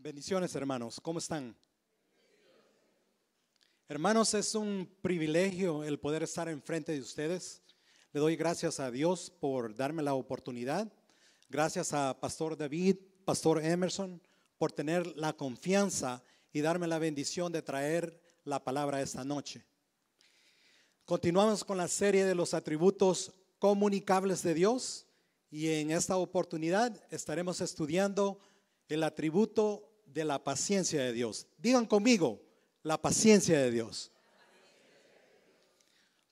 Bendiciones, hermanos. ¿Cómo están? Hermanos, es un privilegio el poder estar enfrente de ustedes. Le doy gracias a Dios por darme la oportunidad. Gracias a Pastor David, Pastor Emerson, por tener la confianza y darme la bendición de traer la palabra esta noche. Continuamos con la serie de los atributos comunicables de Dios y en esta oportunidad estaremos estudiando el atributo de la paciencia de Dios. Digan conmigo, la paciencia de Dios.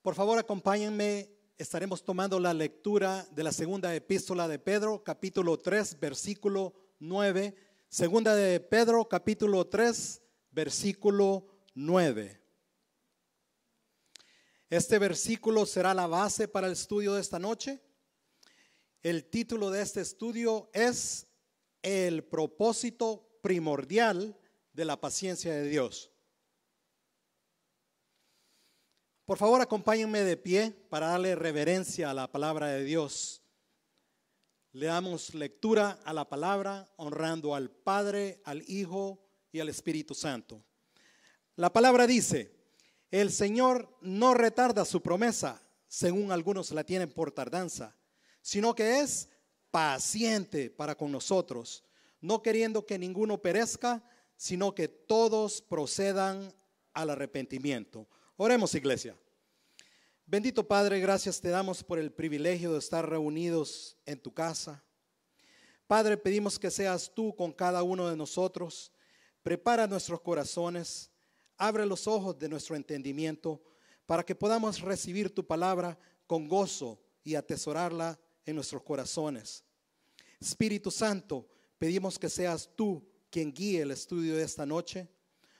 Por favor, acompáñenme. Estaremos tomando la lectura de la segunda epístola de Pedro, capítulo 3, versículo 9. Segunda de Pedro, capítulo 3, versículo 9. Este versículo será la base para el estudio de esta noche. El título de este estudio es El propósito primordial de la paciencia de Dios. Por favor, acompáñenme de pie para darle reverencia a la palabra de Dios. Le damos lectura a la palabra honrando al Padre, al Hijo y al Espíritu Santo. La palabra dice: el Señor no retarda su promesa, según algunos la tienen por tardanza, sino que es paciente para con nosotros, no queriendo que ninguno perezca, sino que todos procedan al arrepentimiento. Oremos, iglesia. Bendito Padre, gracias te damos por el privilegio de estar reunidos en tu casa. Padre, pedimos que seas tú con cada uno de nosotros. Prepara nuestros corazones, abre los ojos de nuestro entendimiento para que podamos recibir tu palabra con gozo y atesorarla en nuestros corazones. Espíritu Santo, pedimos que seas tú quien guíe el estudio de esta noche.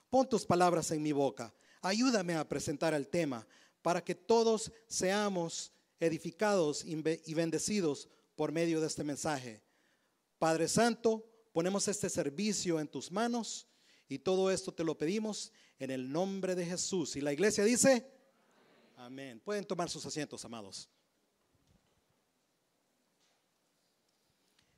Pon tus palabras en mi boca. Ayúdame a presentar el tema para que todos seamos edificados y bendecidos por medio de este mensaje. Padre Santo, ponemos este servicio en tus manos y todo esto te lo pedimos en el nombre de Jesús. Y la iglesia dice: amén. Pueden tomar sus asientos, amados.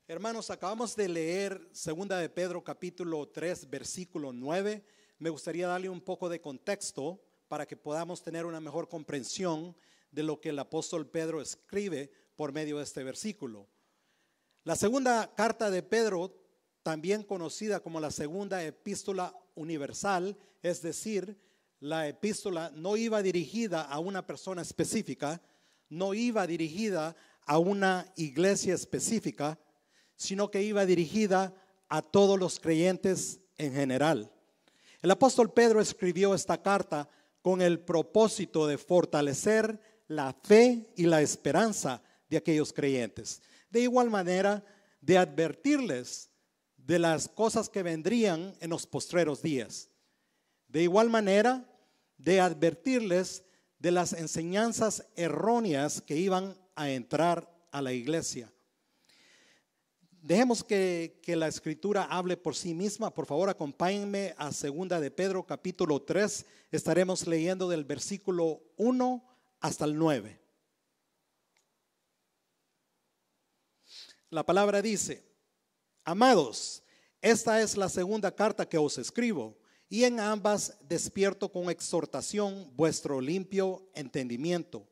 Hermanos, acabamos de leer segunda de Pedro capítulo 3 versículo 9. Me gustaría darle un poco de contexto para que podamos tener una mejor comprensión de lo que el apóstol Pedro escribe por medio de este versículo. La segunda carta de Pedro, también conocida como la segunda epístola universal, es decir, la epístola no iba dirigida a una persona específica, no iba dirigida a una iglesia específica, sino que iba dirigida a todos los creyentes en general. El apóstol Pedro escribió esta carta con el propósito de fortalecer la fe y la esperanza de aquellos creyentes. De igual manera, de advertirles de las cosas que vendrían en los postreros días. De igual manera, de advertirles de las enseñanzas erróneas que iban a entrar a la iglesia. Dejemos que la escritura hable por sí misma. Por favor, acompáñenme a segunda de Pedro capítulo 3. Estaremos leyendo del versículo 1 hasta el 9. La palabra dice: amados, esta es la segunda carta que os escribo, y en ambas despierto con exhortación vuestro limpio entendimiento,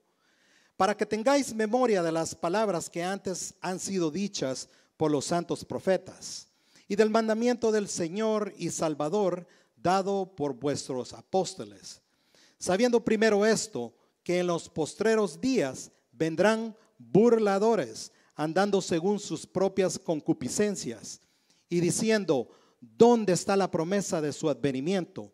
para que tengáis memoria de las palabras que antes han sido dichas por los santos profetas, y del mandamiento del Señor y Salvador dado por vuestros apóstoles, sabiendo primero esto, que en los postreros días vendrán burladores, andando según sus propias concupiscencias, y diciendo: ¿dónde está la promesa de su advenimiento?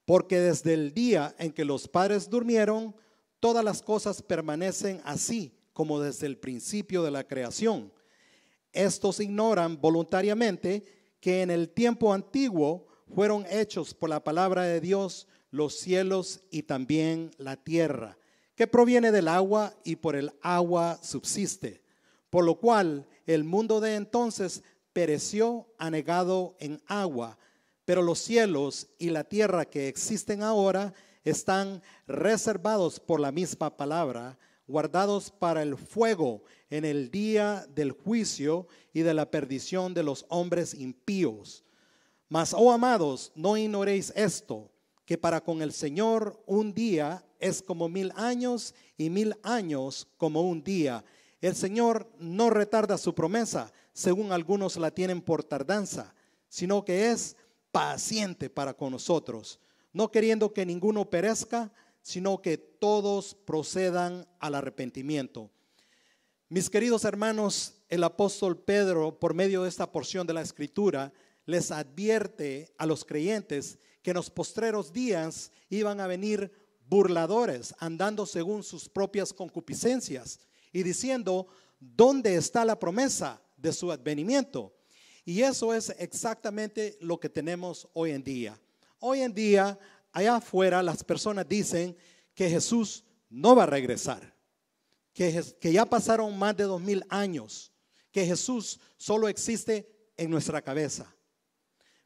Porque desde el día en que los padres durmieron, todas las cosas permanecen así como desde el principio de la creación. Estos ignoran voluntariamente que en el tiempo antiguo fueron hechos por la palabra de Dios los cielos y también la tierra, que proviene del agua y por el agua subsiste, por lo cual el mundo de entonces pereció anegado en agua, pero los cielos y la tierra que existen ahora están reservados por la misma palabra, guardados para el fuego en el día del juicio y de la perdición de los hombres impíos. Mas, oh amados, no ignoréis esto, que para con el Señor un día es como 1000 años y 1000 años como un día. El Señor no retarda su promesa, según algunos la tienen por tardanza, sino que es paciente para con nosotros, no queriendo que ninguno perezca, sino que todos procedan al arrepentimiento. Mis queridos hermanos, el apóstol Pedro, por medio de esta porción de la Escritura, les advierte a los creyentes que en los postreros días iban a venir burladores, andando según sus propias concupiscencias y diciendo: ¿dónde está la promesa de su advenimiento? Y eso es exactamente lo que tenemos hoy en día. Hoy en día, allá afuera, las personas dicen que Jesús no va a regresar, que ya pasaron más de 2000 años, que Jesús solo existe en nuestra cabeza.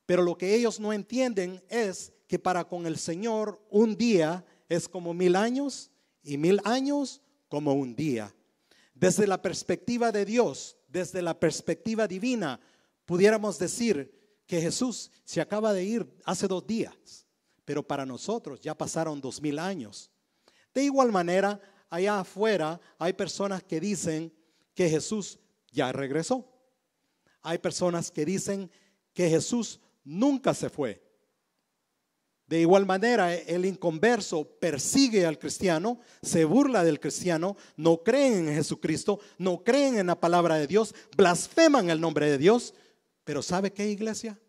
Pero lo que ellos no entienden es que para con el Señor un día es como 1000 años y 1000 años como un día. Desde la perspectiva de Dios, desde la perspectiva divina, pudiéramos decir que Jesús se acaba de ir hace 2 días, pero para nosotros ya pasaron 2000 años. De igual manera, allá afuera hay personas que dicen que Jesús ya regresó. Hay personas que dicen que Jesús nunca se fue. De igual manera, el inconverso persigue al cristiano, se burla del cristiano, no creen en Jesucristo, no creen en la palabra de Dios, blasfeman el nombre de Dios. Pero ¿sabe qué, iglesia?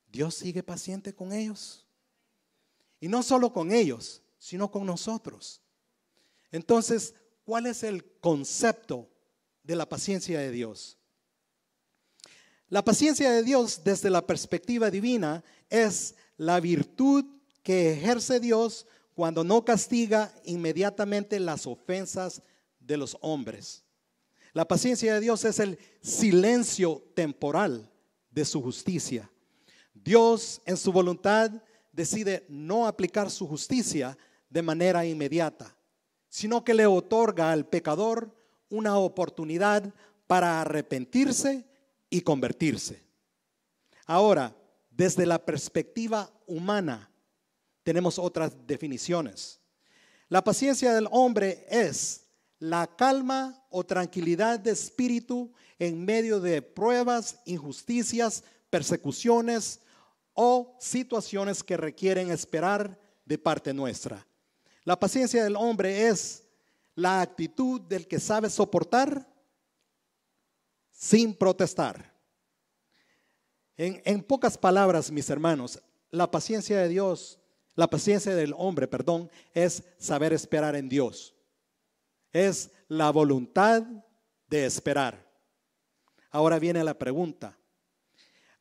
Dios sigue paciente con ellos. Y no solo con ellos, sino con nosotros. Entonces, ¿cuál es el concepto de la paciencia de Dios? La paciencia de Dios desde la perspectiva divina es la virtud que ejerce Dios cuando no castiga inmediatamente las ofensas de los hombres. La paciencia de Dios es el silencio temporal de su justicia. Dios en su voluntad decide no aplicar su justicia de manera inmediata, sino que le otorga al pecador una oportunidad para arrepentirse y convertirse. Ahora, desde la perspectiva humana, tenemos otras definiciones. La paciencia del hombre es la calma o tranquilidad de espíritu en medio de pruebas, injusticias, persecuciones o situaciones que requieren esperar de parte nuestra. La paciencia del hombre es la actitud del que sabe soportar sin protestar. En pocas palabras, mis hermanos, la paciencia de Dios, la paciencia del hombre, es saber esperar en Dios. Es la voluntad de esperar. Ahora viene la pregunta: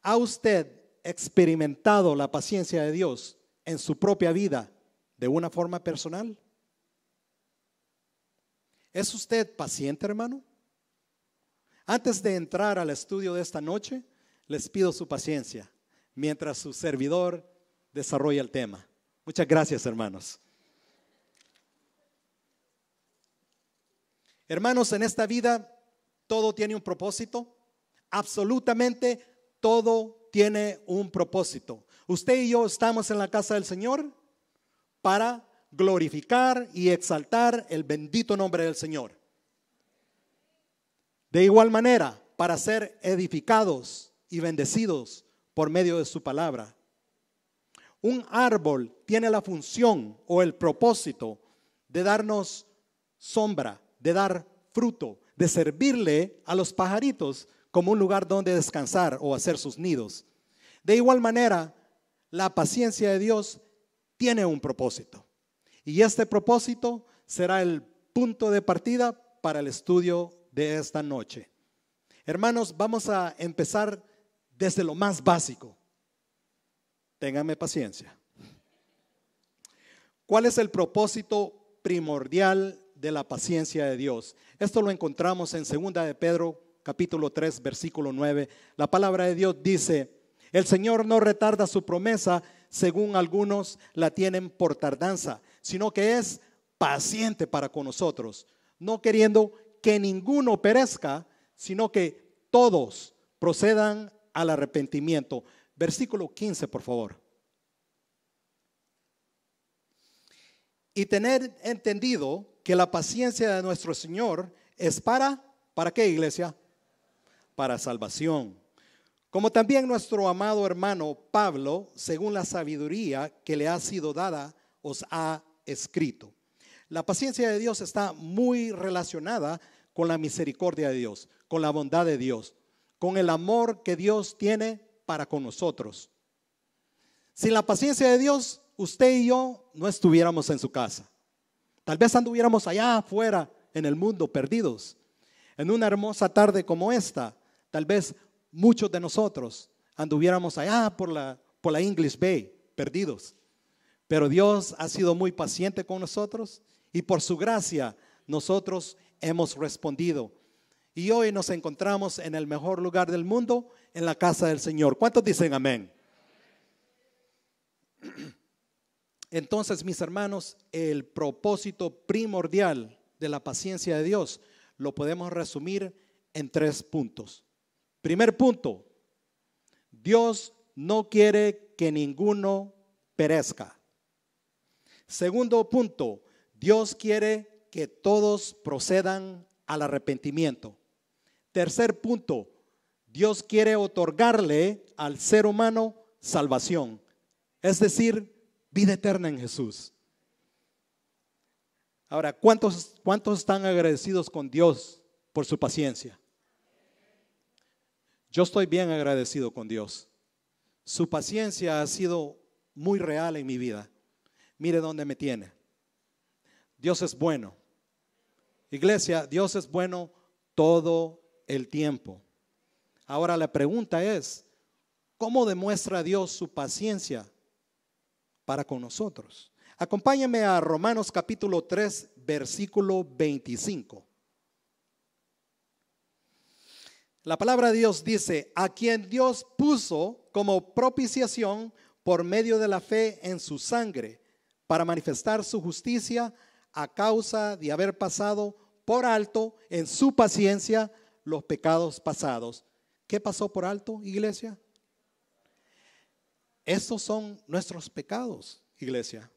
¿ha usted experimentado la paciencia de Dios en su propia vida de una forma personal? ¿Es usted paciente, hermano? Antes de entrar al estudio de esta noche, les pido su paciencia mientras su servidor desarrolla el tema. Muchas gracias, hermanos. Hermanos, en esta vida todo tiene un propósito. Absolutamente todo tiene un propósito. Usted y yo estamos en la casa del Señor para glorificar y exaltar el bendito nombre del Señor. De igual manera, para ser edificados y bendecidos por medio de su palabra. Un árbol tiene la función o el propósito de darnos sombra, de dar fruto, de servirle a los pajaritos como un lugar donde descansar o hacer sus nidos. De igual manera, la paciencia de Dios tiene un propósito. Y este propósito será el punto de partida para el estudio de esta noche. Hermanos, vamos a empezar desde lo más básico. Ténganme paciencia. ¿Cuál es el propósito primordial de la paciencia de Dios? Esto lo encontramos en 2 de Pedro, capítulo 3, versículo 9. La palabra de Dios dice: el Señor no retarda su promesa, según algunos la tienen por tardanza, sino que es paciente para con nosotros, no queriendo que ninguno perezca, sino que todos procedan al arrepentimiento. Versículo 15, por favor. Y tener entendido que la paciencia de nuestro Señor es ¿para qué, iglesia? Para salvación. Como también nuestro amado hermano Pablo, según la sabiduría que le ha sido dada, os ha escrito. La paciencia de Dios está muy relacionada con la misericordia de Dios, con la bondad de Dios, con el amor que Dios tiene para con nosotros. Sin la paciencia de Dios, usted y yo no estuviéramos en su casa. Tal vez anduviéramos allá afuera en el mundo perdidos. En una hermosa tarde como esta, tal vez muchos de nosotros anduviéramos allá por la English Bay, perdidos. Pero Dios ha sido muy paciente con nosotros y por su gracia nosotros hemos respondido. Y hoy nos encontramos en el mejor lugar del mundo, en la casa del Señor. ¿Cuántos dicen amén? Entonces, mis hermanos, el propósito primordial de la paciencia de Dios lo podemos resumir en 3 puntos. Primer punto, Dios no quiere que ninguno perezca. Segundo punto, Dios quiere que todos procedan al arrepentimiento. Tercer punto, Dios quiere otorgarle al ser humano salvación, es decir, vida eterna en Jesús. Ahora, ¿cuántos están agradecidos con Dios por su paciencia? Yo estoy bien agradecido con Dios. Su paciencia ha sido muy real en mi vida. Mire dónde me tiene. Dios es bueno. Iglesia, Dios es bueno todo el tiempo. Ahora la pregunta es, ¿cómo demuestra Dios su paciencia para con nosotros? Acompáñame a Romanos capítulo 3, versículo 25. La palabra de Dios dice, a quien Dios puso como propiciación por medio de la fe en su sangre, para manifestar su justicia a causa de haber pasado por alto en su paciencia los pecados pasados. ¿Qué pasó por alto, iglesia? Estos son nuestros pecados, iglesia.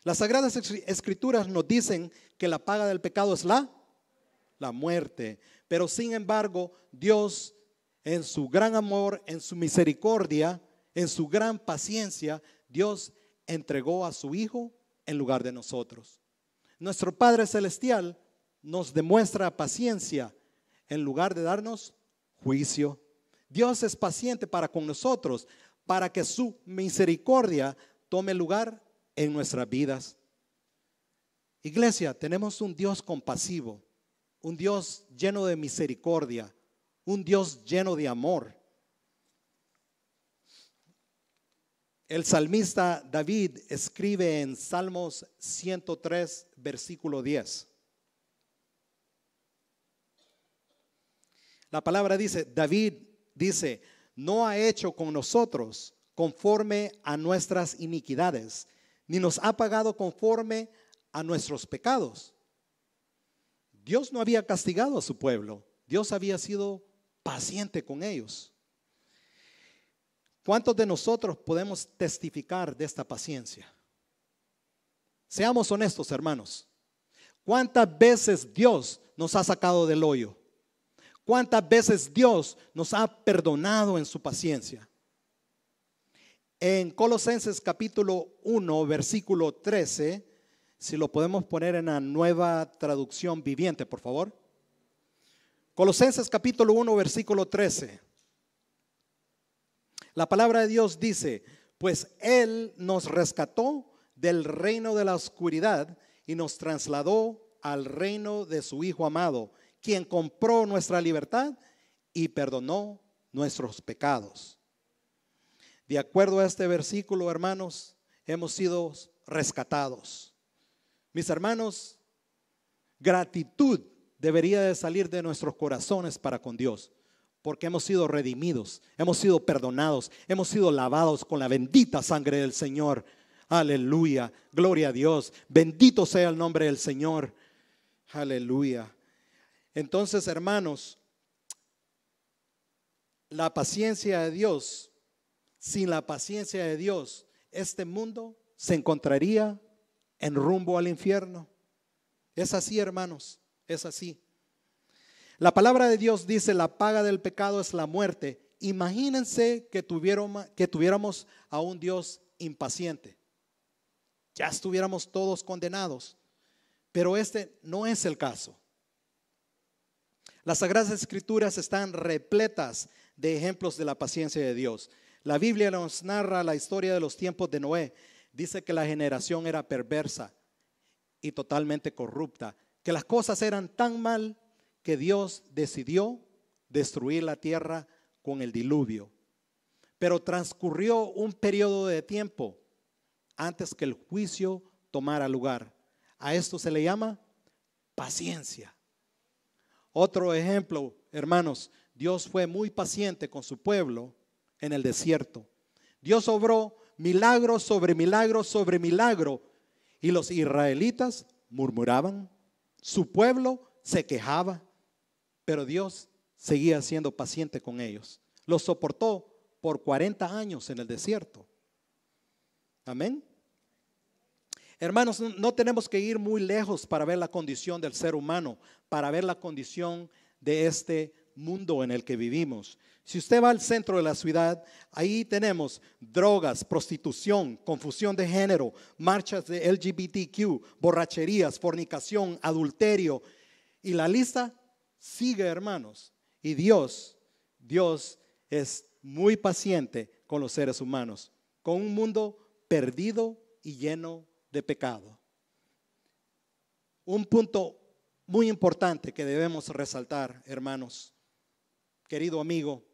Las Sagradas Escrituras nos dicen que la paga del pecado es la muerte. Pero sin embargo, Dios en su gran amor, en su misericordia, en su gran paciencia, Dios entregó a su Hijo en lugar de nosotros. Nuestro Padre Celestial nos demuestra paciencia en lugar de darnos juicio. Dios es paciente para con nosotros, para que su misericordia tome lugar en nuestras vidas. Iglesia, tenemos un Dios compasivo, un Dios lleno de misericordia, un Dios lleno de amor. El salmista David escribe en Salmos 103, versículo 10. La palabra dice, David dice, no ha hecho con nosotros conforme a nuestras iniquidades, ni nos ha pagado conforme a nuestros pecados. Dios no había castigado a su pueblo, Dios había sido paciente con ellos. ¿Cuántos de nosotros podemos testificar de esta paciencia? Seamos honestos, hermanos. ¿Cuántas veces Dios nos ha sacado del hoyo? ¿Cuántas veces Dios nos ha perdonado en su paciencia? En Colosenses capítulo 1, versículo 13, si lo podemos poner en la Nueva Traducción Viviente, por favor. Colosenses capítulo 1, versículo 13. La palabra de Dios dice, pues Él nos rescató del reino de la oscuridad y nos trasladó al reino de su Hijo amado, quien compró nuestra libertad y perdonó nuestros pecados. De acuerdo a este versículo, hermanos, hemos sido rescatados. Mis hermanos, gratitud debería de salir de nuestros corazones para con Dios, porque hemos sido redimidos, hemos sido perdonados, hemos sido lavados con la bendita sangre del Señor. Aleluya, gloria a Dios, bendito sea el nombre del Señor. Aleluya. Entonces, hermanos, la paciencia de Dios sin la paciencia de Dios, este mundo se encontraría en rumbo al infierno. Es así, hermanos, es así. La palabra de Dios dice: la paga del pecado es la muerte. Imagínense que tuviéramos a un Dios impaciente. Ya estuviéramos todos condenados. Pero este no es el caso. Las Sagradas Escrituras están repletas de ejemplos de la paciencia de Dios. La Biblia nos narra la historia de los tiempos de Noé. Dice que la generación era perversa y totalmente corrupta, que las cosas eran tan mal que Dios decidió destruir la tierra con el diluvio. Pero transcurrió un periodo de tiempo antes que el juicio tomara lugar. A esto se le llama paciencia. Otro ejemplo, hermanos, Dios fue muy paciente con su pueblo en el desierto. Dios obró milagro sobre milagro sobre milagro, y los israelitas murmuraban, su pueblo se quejaba, pero Dios seguía siendo paciente con ellos. Los soportó por 40 años en el desierto. Amén. Hermanos, no tenemos que ir muy lejos para ver la condición del ser humano, para ver la condición de este mundo en el que vivimos. Si usted va al centro de la ciudad, ahí tenemos drogas, prostitución, confusión de género, marchas de LGBTQ, borracherías, fornicación, adulterio, y la lista sigue, hermanos. Y Dios es muy paciente con los seres humanos, con un mundo perdido y lleno de pecado. Un punto muy importante que debemos resaltar, hermanos, querido amigo,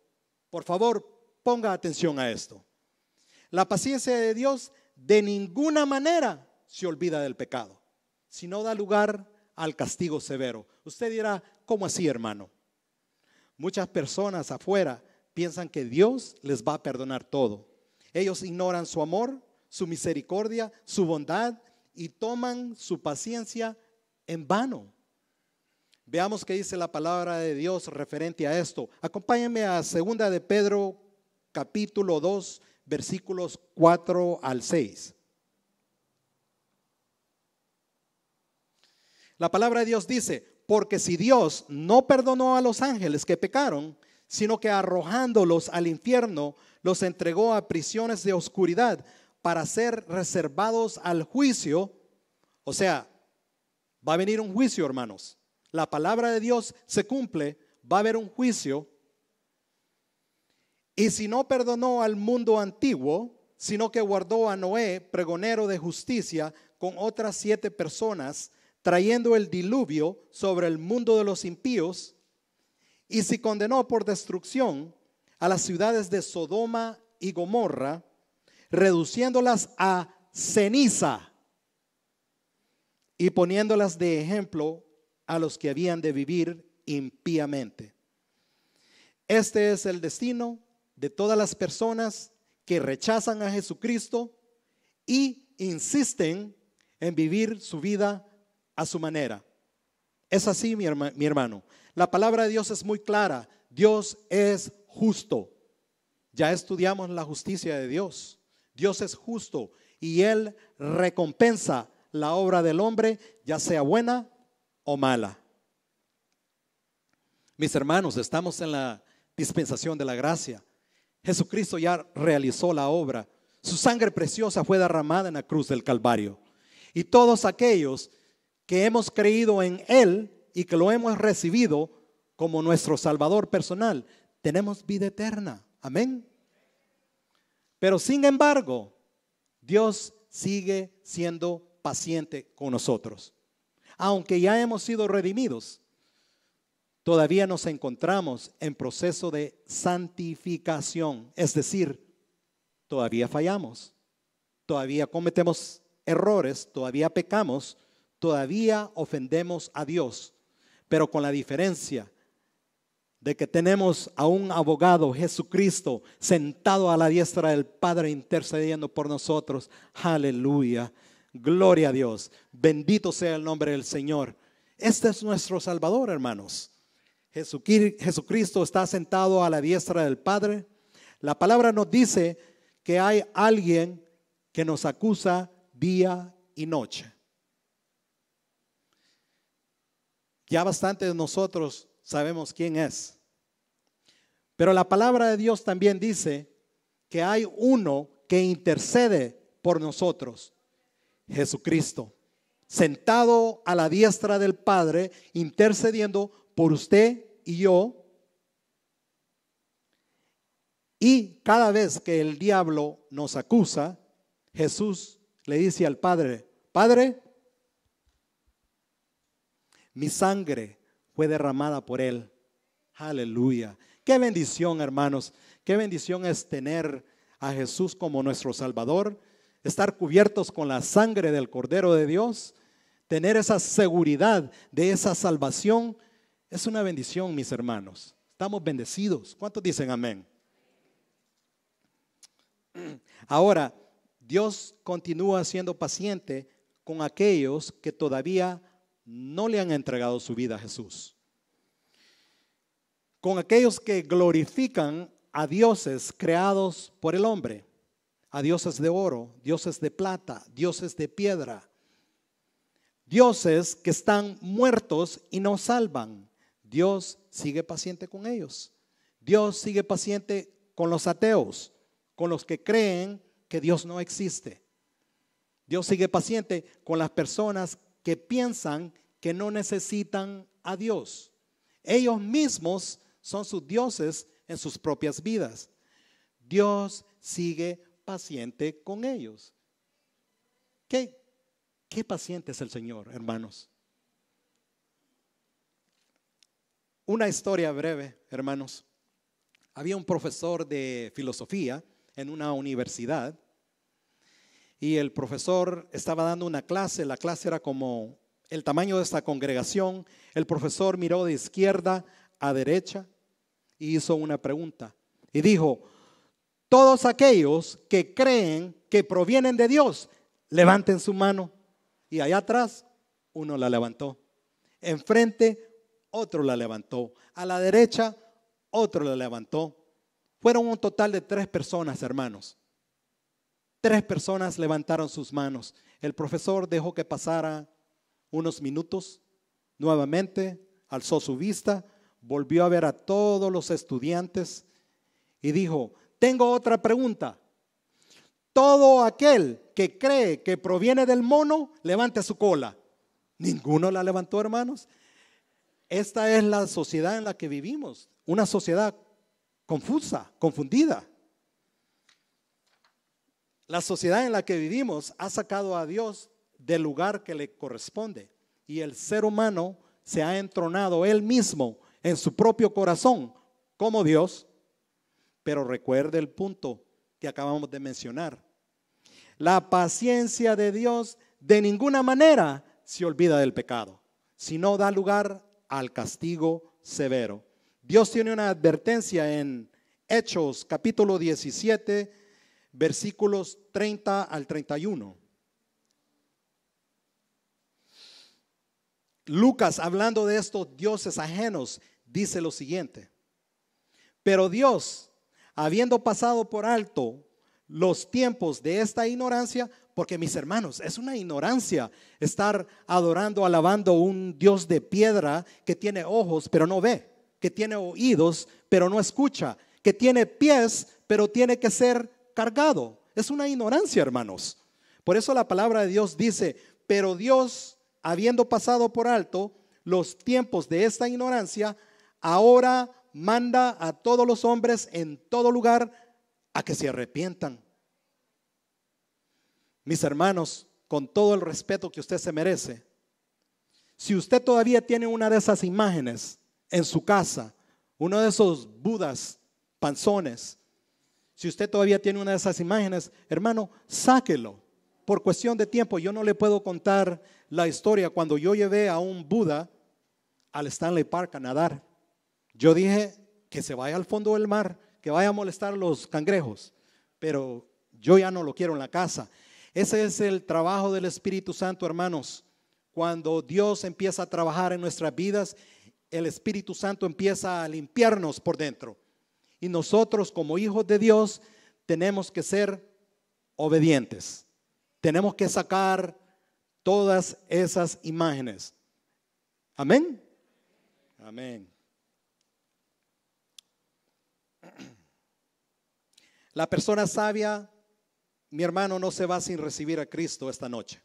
por favor, ponga atención a esto. La paciencia de Dios de ninguna manera se olvida del pecado, sino da lugar al castigo severo. Usted dirá, ¿cómo así, hermano? Muchas personas afuera piensan que Dios les va a perdonar todo. Ellos ignoran su amor, su misericordia, su bondad, y toman su paciencia en vano. Veamos qué dice la palabra de Dios referente a esto. Acompáñenme a 2 de Pedro capítulo 2 versículos 4 al 6. La palabra de Dios dice: porque si Dios no perdonó a los ángeles que pecaron, sino que arrojándolos al infierno, los entregó a prisiones de oscuridad para ser reservados al juicio. O sea, va a venir un juicio, hermanos. La palabra de Dios se cumple, va a haber un juicio. Y si no perdonó al mundo antiguo, sino que guardó a Noé, pregonero de justicia, con otras 7 personas, trayendo el diluvio sobre el mundo de los impíos, y si condenó por destrucción a las ciudades de Sodoma y Gomorra, reduciéndolas a ceniza y poniéndolas de ejemplo a los que habían de vivir impíamente. Este es el destino de todas las personas que rechazan a Jesucristo y insisten en vivir su vida a su manera. Es así, mi hermano. La palabra de Dios es muy clara. Dios es justo. Ya estudiamos la justicia de Dios. Dios es justo y Él recompensa la obra del hombre, ya sea buena o mala. Mis hermanos, estamos en la dispensación de la gracia. Jesucristo ya realizó la obra. Su sangre preciosa fue derramada en la cruz del Calvario. Y todos aquellos que hemos creído en Él y que lo hemos recibido como nuestro Salvador personal, tenemos vida eterna. Amén. Pero sin embargo, Dios sigue siendo paciente con nosotros. Aunque ya hemos sido redimidos, todavía nos encontramos en proceso de santificación. Es decir, todavía fallamos, todavía cometemos errores, todavía pecamos, todavía ofendemos a Dios, pero con la diferencia de que tenemos a un abogado, Jesucristo, sentado a la diestra del Padre intercediendo por nosotros. Aleluya, gloria a Dios, bendito sea el nombre del Señor. Este es nuestro Salvador, hermanos. Jesucristo está sentado a la diestra del Padre. La palabra nos dice que hay alguien que nos acusa día y noche. Ya bastante de nosotros sabemos quién es. Pero la palabra de Dios también dice que hay uno que intercede por nosotros, Jesucristo, sentado a la diestra del Padre, intercediendo por usted y yo. Y cada vez que el diablo nos acusa, Jesús le dice al Padre: Padre, mi sangre fue derramada por él. Aleluya. Qué bendición, hermanos. Qué bendición es tener a Jesús como nuestro Salvador, estar cubiertos con la sangre del Cordero de Dios, tener esa seguridad de esa salvación. Es una bendición, mis hermanos. Estamos bendecidos. ¿Cuántos dicen amén? Ahora, Dios continúa siendo paciente con aquellos que todavía no le han entregado su vida a Jesús. Con aquellos que glorifican a dioses creados por el hombre, a dioses de oro, dioses de plata, dioses de piedra, dioses que están muertos y no salvan. Dios sigue paciente con ellos. Dios sigue paciente con los ateos, con los que creen que Dios no existe. Dios sigue paciente con las personas que piensan que no necesitan a Dios. Ellos mismos son sus dioses en sus propias vidas. Dios sigue paciente con ellos. ¿Qué paciente es el Señor, hermanos? Una historia breve, hermanos. Había un profesor de filosofía en una universidad y el profesor estaba dando una clase. La clase era como el tamaño de esta congregación. El profesor miró de izquierda a derecha y hizo una pregunta y dijo: todos aquellos que creen que provienen de Dios, levanten su mano. Y allá atrás uno la levantó, enfrente otro la levantó, a la derecha otro la levantó. Fueron un total de 3 personas, hermanos. 3 personas levantaron sus manos. El profesor dejó que pasara unos minutos, nuevamente alzó su vista, volvió a ver a todos los estudiantes y dijo: tengo otra pregunta. Todo aquel que cree que proviene del mono, levante su cola. Ninguno la levantó, hermanos. Esta es la sociedad en la que vivimos, una sociedad confusa, confundida. La sociedad en la que vivimos ha sacado a Dios del lugar que le corresponde y el ser humano se ha entronado él mismo en su propio corazón como Dios. Pero recuerde el punto que acabamos de mencionar: la paciencia de Dios de ninguna manera se olvida del pecado, sino da lugar al castigo severo. Dios tiene una advertencia en Hechos capítulo 17, versículos 30 al 31. Lucas, hablando de estos dioses ajenos, dice lo siguiente: pero Dios, habiendo pasado por alto los tiempos de esta ignorancia, porque mis hermanos, es una ignorancia estar adorando, alabando un Dios de piedra que tiene ojos pero no ve, que tiene oídos pero no escucha, que tiene pies pero tiene que ser cargado. Es una ignorancia, hermanos. Por eso la palabra de Dios dice: pero Dios, habiendo pasado por alto los tiempos de esta ignorancia, ahora manda a todos los hombres en todo lugar a que se arrepientan. Mis hermanos, con todo el respeto que usted se merece, si usted todavía tiene una de esas imágenes en su casa, uno de esos budas panzones, si usted todavía tiene una de esas imágenes, hermano, sáquelo. Por cuestión de tiempo, yo no le puedo contar la historia cuando yo llevé a un Buda al Stanley Park a nadar. Yo dije que se vaya al fondo del mar, que vaya a molestar a los cangrejos, pero yo ya no lo quiero en la casa. Ese es el trabajo del Espíritu Santo, hermanos. Cuando Dios empieza a trabajar en nuestras vidas, el Espíritu Santo empieza a limpiarnos por dentro. Y nosotros, como hijos de Dios, tenemos que ser obedientes. Tenemos que sacar todas esas imágenes. Amén. Amén. La persona sabia, mi hermano, no se va sin recibir a Cristo esta noche.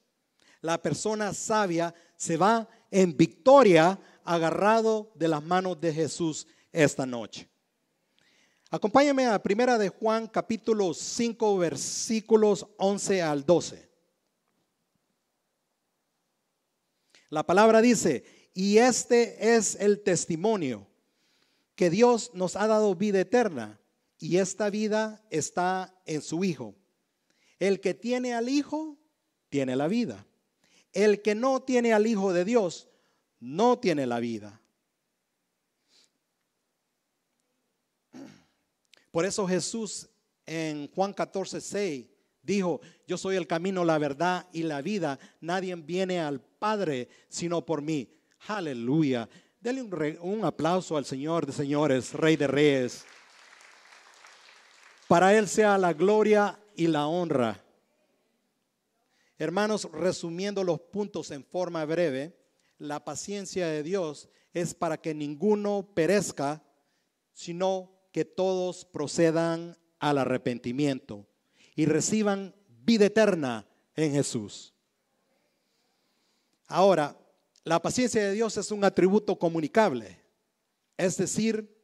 La persona sabia se va en victoria agarrado de las manos de Jesús esta noche. Acompáñame a Primera de Juan capítulo 5 versículos 11 al 12. La palabra dice: y este es el testimonio, que Dios nos ha dado vida eterna, y esta vida está en su Hijo. El que tiene al Hijo, tiene la vida. El que no tiene al Hijo de Dios, no tiene la vida. Por eso Jesús en Juan 14:6 dijo: yo soy el camino, la verdad y la vida. Nadie viene al Padre sino por mí. Aleluya. Denle un aplauso al Señor de señores, Rey de reyes. Para Él sea la gloria y la honra. Hermanos, resumiendo los puntos en forma breve, la paciencia de Dios es para que ninguno perezca, sino que todos procedan al arrepentimiento y reciban vida eterna en Jesús. Ahora, la paciencia de Dios es un atributo comunicable, es decir,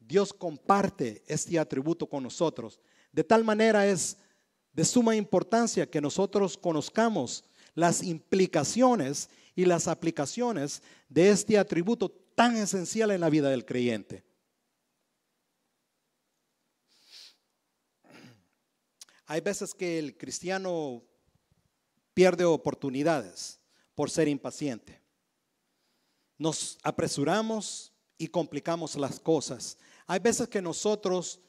Dios comparte este atributo con nosotros. De tal manera es de suma importancia que nosotros conozcamos las implicaciones y las aplicaciones de este atributo tan esencial en la vida del creyente. Hay veces que el cristiano pierde oportunidades por ser impaciente. Nos apresuramos y complicamos las cosas. Hay veces que nosotros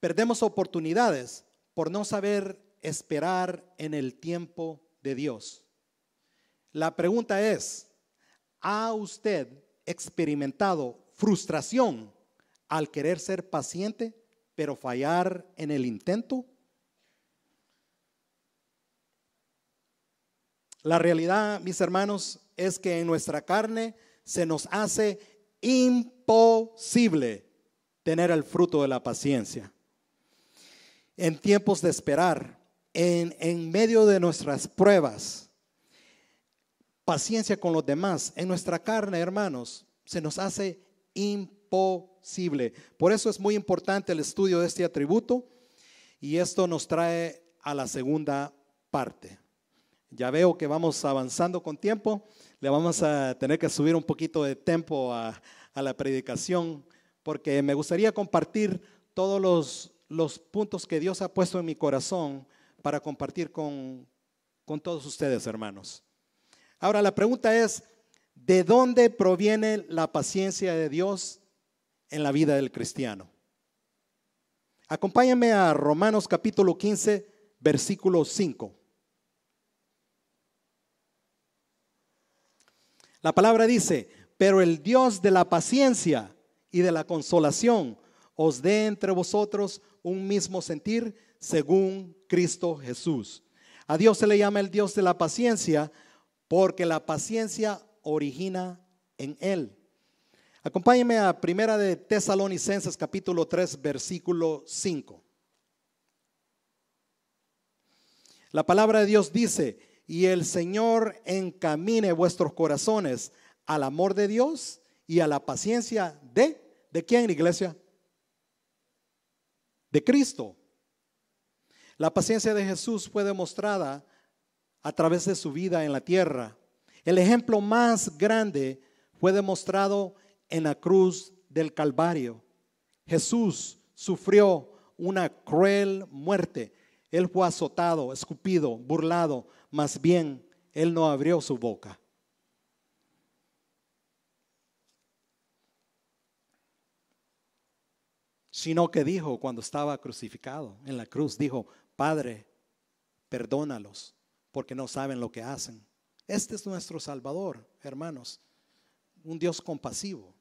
perdemos oportunidades por no saber esperar en el tiempo de Dios. La pregunta es: ¿ha usted experimentado frustración al querer ser paciente, pero fallar en el intento? La realidad, mis hermanos, es que en nuestra carne se nos hace imposible tener el fruto de la paciencia. En tiempos de esperar, en medio de nuestras pruebas, paciencia con los demás, en nuestra carne, hermanos, se nos hace imposible. Por eso es muy importante el estudio de este atributo, y esto nos trae a la segunda parte. Ya veo que vamos avanzando con tiempo. Le vamos a tener que subir un poquito de tiempo a la predicación, porque me gustaría compartir todos los puntos que Dios ha puesto en mi corazón para compartir con todos ustedes, hermanos. Ahora la pregunta es: ¿de dónde proviene la paciencia de Dios en la vida del cristiano? Acompáñenme a Romanos capítulo 15, versículo 5. La palabra dice: pero el Dios de la paciencia y de la consolación os dé entre vosotros un mismo sentir según Cristo Jesús. A Dios se le llama el Dios de la paciencia porque la paciencia origina en Él. Acompáñenme a Primera de Tesalonicenses capítulo 3 versículo 5. La palabra de Dios dice: y el Señor encamine vuestros corazones al amor de Dios y a la paciencia ¿de quién, iglesia? De Cristo. La paciencia de Jesús fue demostrada a través de su vida en la tierra. El ejemplo más grande fue demostrado en la cruz del Calvario. Jesús sufrió una cruel muerte. Él fue azotado, escupido, burlado, mas bien Él no abrió su boca. Sino que dijo cuando estaba crucificado en la cruz, dijo: Padre, perdónalos, porque no saben lo que hacen. Este es nuestro Salvador, hermanos, un Dios compasivo.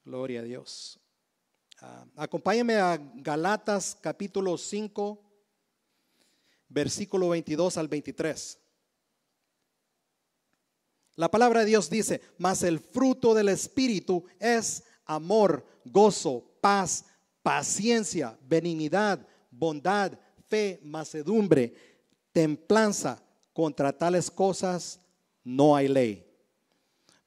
Gloria a Dios. Acompáñenme a Galatas capítulo 5, versículo 22 al 23. La palabra de Dios dice: mas el fruto del Espíritu es amor, gozo, paz, paciencia, benignidad, bondad, fe, mansedumbre, templanza. Contra tales cosas no hay ley.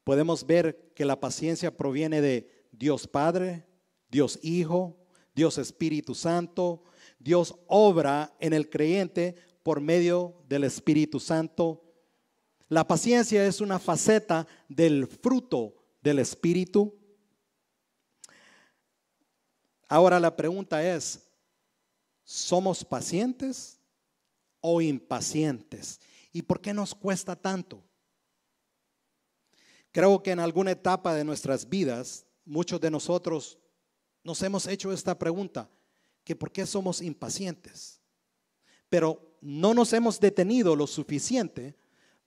Podemos ver que la paciencia proviene de Dios Padre, Dios Hijo, Dios Espíritu Santo. Dios obra en el creyente por medio del Espíritu Santo. La paciencia es una faceta del fruto del Espíritu. Ahora la pregunta es: ¿somos pacientes o impacientes? ¿Y por qué nos cuesta tanto? Creo que en alguna etapa de nuestras vidas, muchos de nosotros nos hemos hecho esta pregunta, que ¿por qué somos impacientes? Pero no nos hemos detenido lo suficiente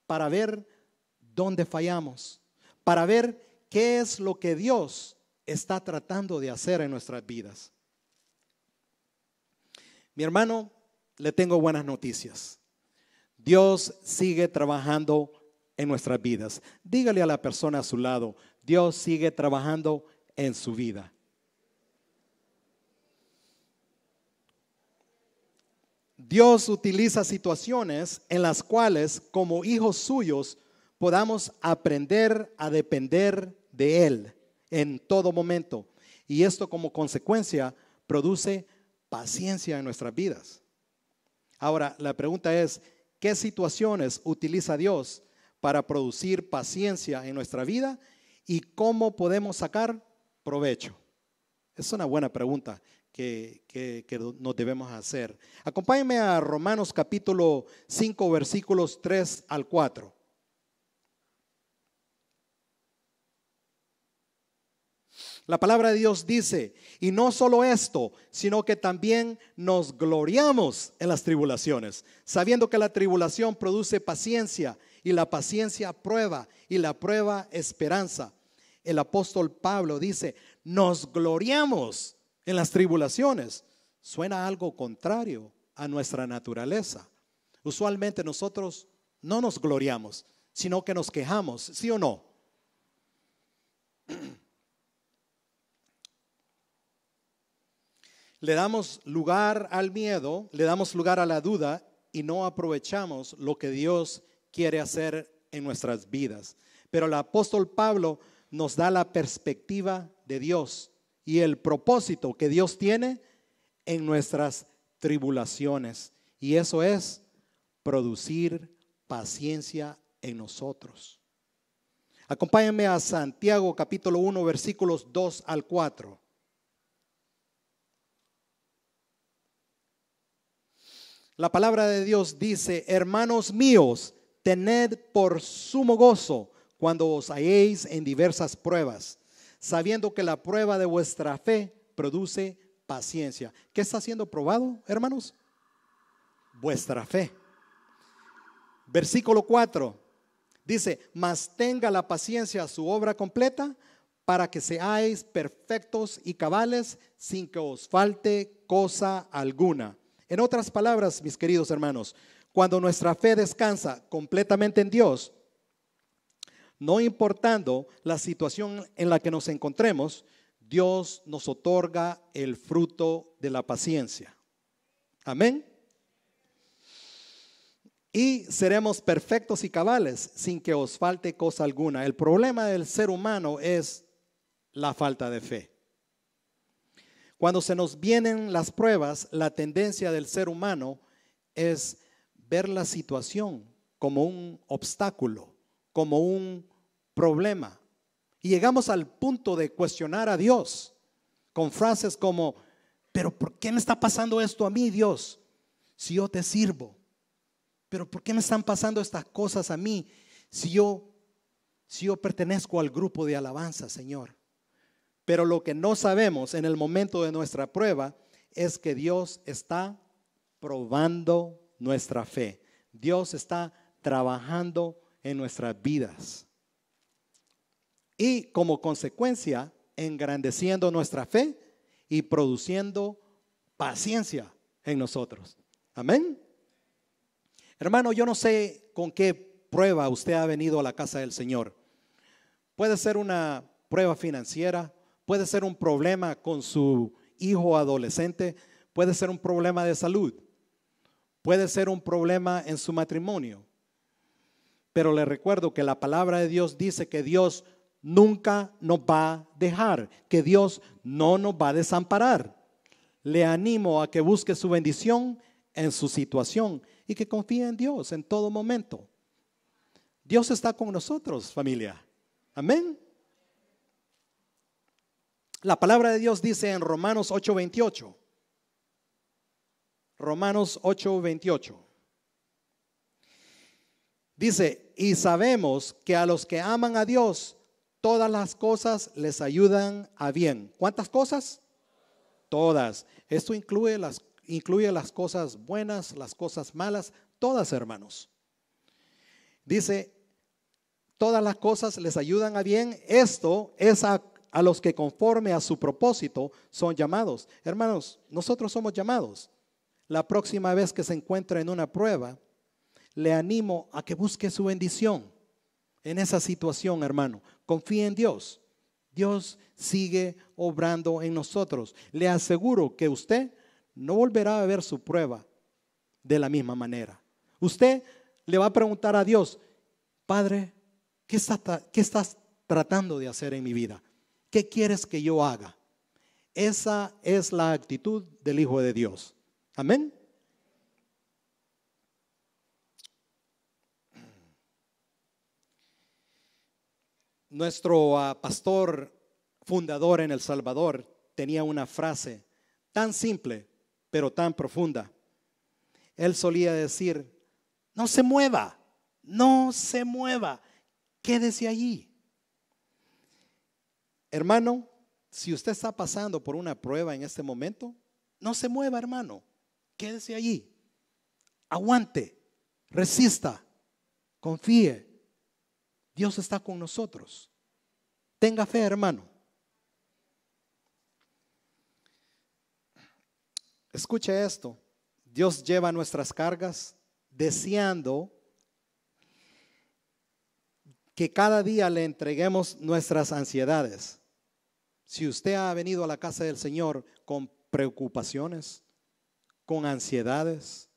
para ver dónde fallamos, para ver qué es lo que Dios está tratando de hacer en nuestras vidas. Mi hermano, le tengo buenas noticias. Dios sigue trabajando en nuestras vidas. Dígale a la persona a su lado: Dios sigue trabajando en su vida. Dios utiliza situaciones en las cuales, como hijos suyos, podamos aprender a depender de Él en todo momento. Y esto, como consecuencia, produce paciencia en nuestras vidas. Ahora, la pregunta es: ¿qué situaciones utiliza Dios para producir paciencia en nuestra vida y cómo podemos sacar provecho? Es una buena pregunta que nos debemos hacer. Acompáñenme a Romanos capítulo 5, versículos 3 al 4. La palabra de Dios dice: y no solo esto, sino que también nos gloriamos en las tribulaciones, sabiendo que la tribulación produce paciencia, y la paciencia prueba, y la prueba esperanza. El apóstol Pablo dice: nos gloriamos en las tribulaciones. Suena algo contrario a nuestra naturaleza. Usualmente nosotros no nos gloriamos, sino que nos quejamos, ¿sí o no? Le damos lugar al miedo, le damos lugar a la duda y no aprovechamos lo que Dios quiere hacer en nuestras vidas. Pero el apóstol Pablo nos da la perspectiva de Dios y el propósito que Dios tiene en nuestras tribulaciones. Y eso es producir paciencia en nosotros. Acompáñenme a Santiago capítulo 1, versículos 2 al 4. La palabra de Dios dice: hermanos míos, tened por sumo gozo cuando os halléis en diversas pruebas, sabiendo que la prueba de vuestra fe produce paciencia. ¿Qué está siendo probado, hermanos? Vuestra fe. Versículo 4 dice: mas tenga la paciencia su obra completa, para que seáis perfectos y cabales, sin que os falte cosa alguna. En otras palabras, mis queridos hermanos, cuando nuestra fe descansa completamente en Dios, no importando la situación en la que nos encontremos, Dios nos otorga el fruto de la paciencia. Amén. Y seremos perfectos y cabales sin que os falte cosa alguna. El problema del ser humano es la falta de fe. Cuando se nos vienen las pruebas, la tendencia del ser humano es ver la situación como un obstáculo, como un problema. Y llegamos al punto de cuestionar a Dios con frases como: pero ¿por qué me está pasando esto a mí, Dios? Si yo te sirvo. Pero ¿por qué me están pasando estas cosas a mí si yo pertenezco al grupo de alabanza, Señor? Pero lo que no sabemos en el momento de nuestra prueba es que Dios está probando nuestra fe. Dios está trabajando en nuestras vidas. Y como consecuencia, engrandeciendo nuestra fe y produciendo paciencia en nosotros. Amén. Hermano, yo no sé con qué prueba usted ha venido a la casa del Señor. Puede ser una prueba financiera, puede ser un problema con su hijo adolescente, puede ser un problema de salud, puede ser un problema en su matrimonio. Pero le recuerdo que la palabra de Dios dice que Dios nunca nos va a dejar, que Dios no nos va a desamparar. Le animo a que busque su bendición en su situación y que confíe en Dios en todo momento. Dios está con nosotros, familia. Amén. La palabra de Dios dice en Romanos 8:28. Romanos 8:28. Dice, y sabemos que a los que aman a Dios, todas las cosas les ayudan a bien. ¿Cuántas cosas? Todas. Esto incluye las cosas buenas, las cosas malas, todas, hermanos. Dice, todas las cosas les ayudan a bien. Esto es a los que conforme a su propósito son llamados. Hermanos, nosotros somos llamados. La próxima vez que se encuentre en una prueba, le animo a que busque su bendición en esa situación, hermano. Confíe en Dios. Dios sigue obrando en nosotros. Le aseguro que usted no volverá a ver su prueba de la misma manera. Usted le va a preguntar a Dios, Padre, ¿qué estás tratando de hacer en mi vida? ¿Qué quieres que yo haga? Esa es la actitud del Hijo de Dios. Amén. Nuestro pastor fundador en El Salvador tenía una frase tan simple, pero tan profunda. Él solía decir, no se mueva, no se mueva, quédese allí. Hermano, si usted está pasando por una prueba en este momento, no se mueva, hermano, quédese allí, aguante, resista, confíe. Dios está con nosotros. Tenga fe, hermano. Escuche esto. Dios lleva nuestras cargas deseando que cada día le entreguemos nuestras ansiedades. Si usted ha venido a la casa del Señor con preocupaciones, con ansiedades,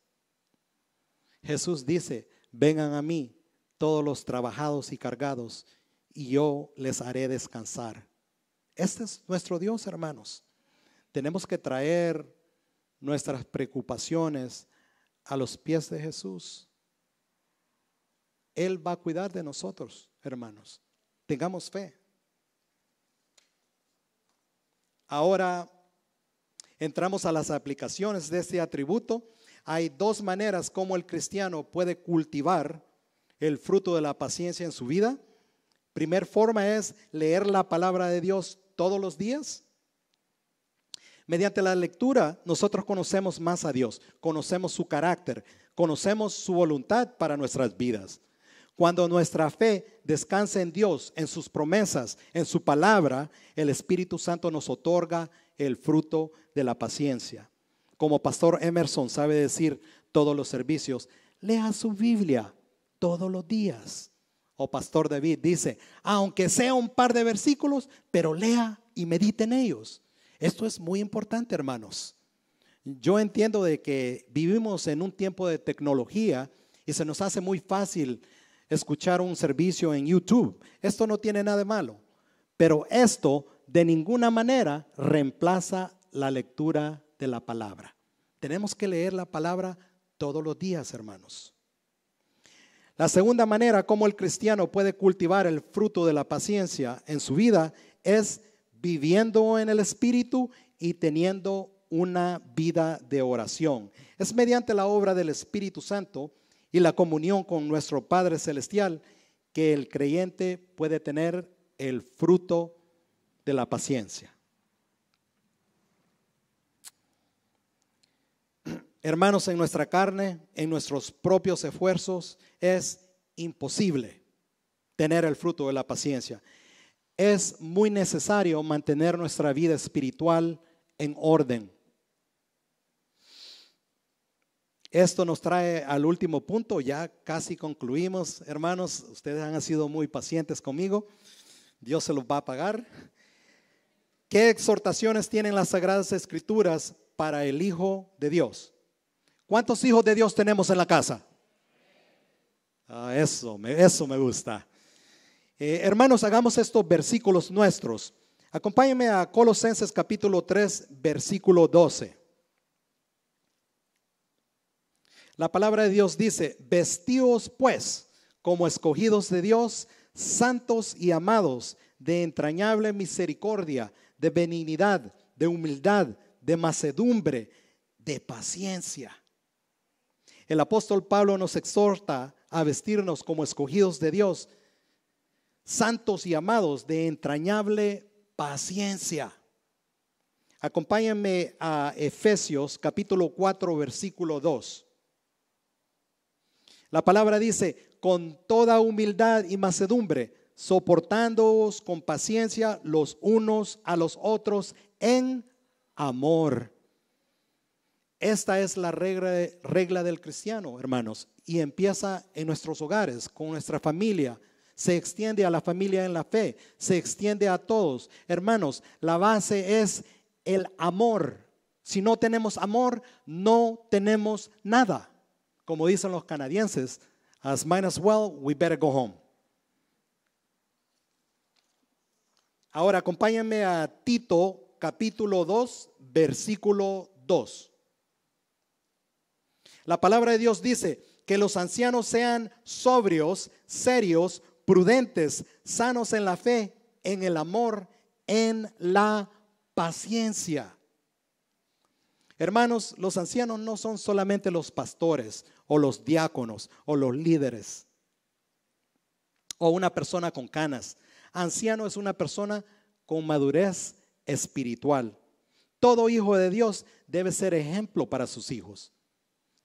Jesús dice, vengan a mí todos los trabajados y cargados, y yo les haré descansar. Este es nuestro Dios, hermanos. Tenemos que traer nuestras preocupaciones a los pies de Jesús. Él va a cuidar de nosotros, hermanos. Tengamos fe. Ahora entramos a las aplicaciones de este atributo. Hay dos maneras como el cristiano puede cultivar el fruto de la paciencia en su vida. Primer forma es leer la palabra de Dios todos los días. Mediante la lectura nosotros conocemos más a Dios, conocemos su carácter, conocemos su voluntad para nuestras vidas. Cuando nuestra fe descansa en Dios, en sus promesas, en su palabra, el Espíritu Santo nos otorga el fruto de la paciencia. Como Pastor Emerson sabe decir todos los servicios, lea su Biblia todos los días. O Pastor David dice, aunque sea un par de versículos, pero lea y medite en ellos. Esto es muy importante, hermanos. Yo entiendo de que vivimos en un tiempo de tecnología y se nos hace muy fácil escuchar un servicio en YouTube. Esto no tiene nada de malo, pero esto de ninguna manera reemplaza la lectura de la palabra. Tenemos que leer la palabra todos los días, hermanos. La segunda manera como el cristiano puede cultivar el fruto de la paciencia en su vida es viviendo en el Espíritu y teniendo una vida de oración. Es mediante la obra del Espíritu Santo y la comunión con nuestro Padre Celestial que el creyente puede tener el fruto de la paciencia. Hermanos, en nuestra carne, en nuestros propios esfuerzos, es imposible tener el fruto de la paciencia. Es muy necesario mantener nuestra vida espiritual en orden. Esto nos trae al último punto, ya casi concluimos, hermanos. Ustedes han sido muy pacientes conmigo. Dios se los va a pagar. ¿Qué exhortaciones tienen las Sagradas Escrituras para el Hijo de Dios? ¿Cuántos hijos de Dios tenemos en la casa? Eso me gusta. Hermanos, hagamos estos versículos nuestros. Acompáñenme a Colosenses capítulo 3, versículo 12. La palabra de Dios dice: vestíos pues como escogidos de Dios, santos y amados, de entrañable misericordia, de benignidad, de humildad, de mansedumbre, de paciencia. El apóstol Pablo nos exhorta a vestirnos como escogidos de Dios, santos y amados, de entrañable paciencia. Acompáñenme a Efesios capítulo 4, versículo 2. La palabra dice: con toda humildad y mansedumbre, soportándoos con paciencia los unos a los otros en amor. Esta es la regla del cristiano, hermanos, y empieza en nuestros hogares, con nuestra familia. Se extiende a la familia en la fe, se extiende a todos. Hermanos, la base es el amor. Si no tenemos amor, no tenemos nada. Como dicen los canadienses, as might as well, we better go home. Ahora acompáñenme a Tito capítulo 2, versículo 2. La palabra de Dios dice que los ancianos sean sobrios, serios, prudentes, sanos en la fe, en el amor, en la paciencia. Hermanos, los ancianos no son solamente los pastores o los diáconos o los líderes o una persona con canas. Anciano es una persona con madurez espiritual. Todo hijo de Dios debe ser ejemplo para sus hijos.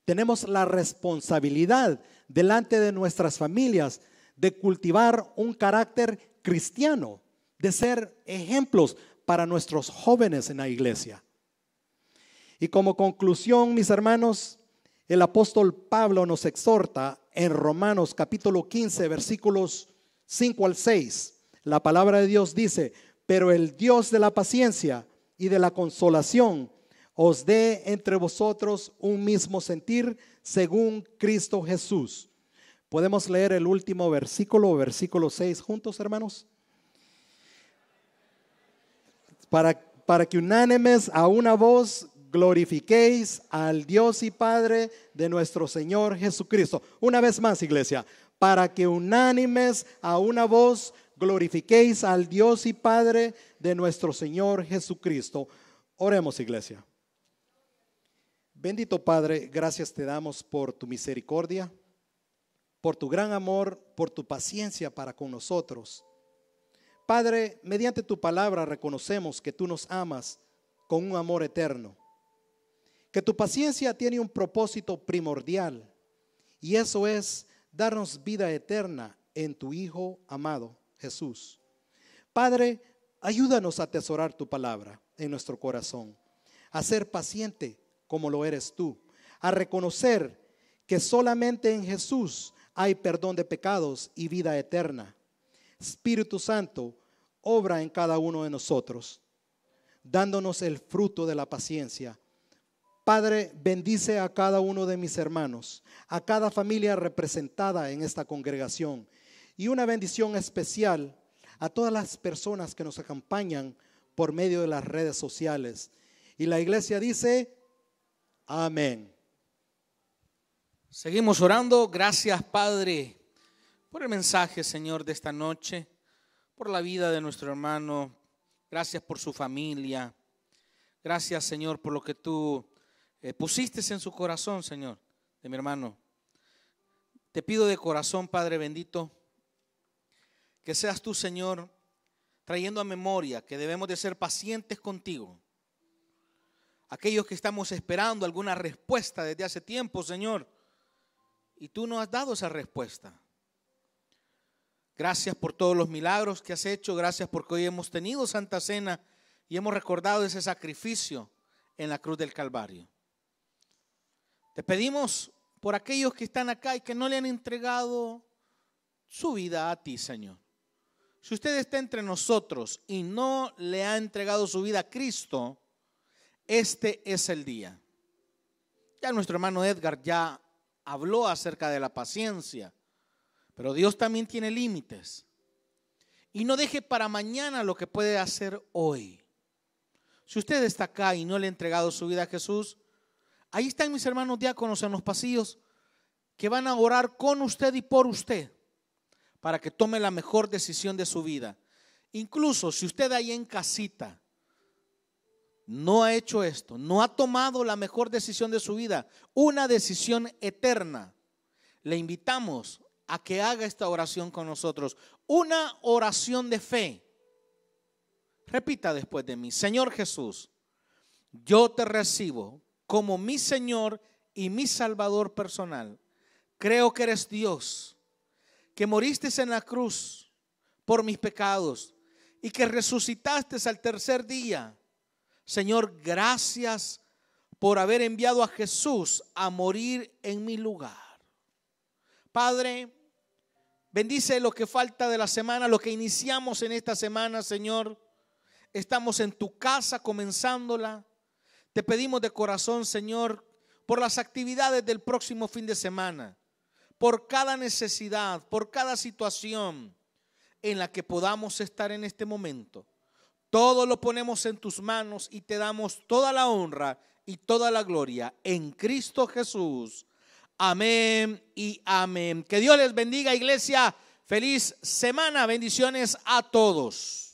Tenemos la responsabilidad delante de nuestras familias de cultivar un carácter cristiano, de ser ejemplos para nuestros jóvenes en la iglesia. Y como conclusión, mis hermanos, el apóstol Pablo nos exhorta en Romanos capítulo 15, versículos 5 al 6. La palabra de Dios dice: pero el Dios de la paciencia y de la consolación os dé entre vosotros un mismo sentir según Cristo Jesús. ¿Podemos leer el último versículo, versículo 6 juntos, hermanos? Para que unánimes a una voz glorifiquéis al Dios y Padre de nuestro Señor Jesucristo. Una vez más, iglesia, para que unánimes a una voz glorifiquéis al Dios y Padre de nuestro Señor Jesucristo. Oremos, iglesia. Bendito Padre, gracias te damos por tu misericordia, por tu gran amor, por tu paciencia para con nosotros. Padre, mediante tu palabra reconocemos que tú nos amas con un amor eterno, que tu paciencia tiene un propósito primordial, y eso es darnos vida eterna en tu Hijo amado, Jesús. Padre, ayúdanos a atesorar tu palabra en nuestro corazón, a ser paciente como lo eres tú, a reconocer que solamente en Jesús hay perdón de pecados y vida eterna. Espíritu Santo, obra en cada uno de nosotros, dándonos el fruto de la paciencia. Padre, bendice a cada uno de mis hermanos, a cada familia representada en esta congregación, y una bendición especial a todas las personas que nos acompañan por medio de las redes sociales. Y la iglesia dice: amén. Seguimos orando. Gracias, Padre, por el mensaje, Señor, de esta noche, por la vida de nuestro hermano. Gracias por su familia. Gracias, Señor, por lo que tú pusiste en su corazón, Señor, de mi hermano. Te pido de corazón, Padre bendito, que seas tú, Señor, trayendo a memoria que debemos de ser pacientes contigo. Aquellos que estamos esperando alguna respuesta desde hace tiempo, Señor, y tú no has dado esa respuesta. Gracias por todos los milagros que has hecho. Gracias porque hoy hemos tenido Santa Cena y hemos recordado ese sacrificio en la cruz del Calvario. Te pedimos por aquellos que están acá y que no le han entregado su vida a ti, Señor. Si usted está entre nosotros y no le ha entregado su vida a Cristo, este es el día. Ya nuestro hermano Edgar ya habló acerca de la paciencia, pero Dios también tiene límites. Y no deje para mañana lo que puede hacer hoy. Si usted está acá y no le ha entregado su vida a Jesús, ahí están mis hermanos diáconos en los pasillos que van a orar con usted y por usted para que tome la mejor decisión de su vida. Incluso si usted ahí en casita no ha hecho esto, no ha tomado la mejor decisión de su vida, una decisión eterna, le invitamos a que haga esta oración con nosotros, una oración de fe. Repita después de mí: Señor Jesús, yo te recibo como mi Señor y mi Salvador personal. Creo que eres Dios, que moriste en la cruz por mis pecados y que resucitaste al tercer día. Señor, gracias por haber enviado a Jesús a morir en mi lugar. Padre, bendice lo que falta de la semana, lo que iniciamos en esta semana, Señor. Estamos en tu casa comenzándola. Te pedimos de corazón, Señor, por las actividades del próximo fin de semana, por cada necesidad, por cada situación en la que podamos estar en este momento. Todo lo ponemos en tus manos y te damos toda la honra y toda la gloria en Cristo Jesús. Amén y amén. Que Dios les bendiga, iglesia. Feliz semana. Bendiciones a todos.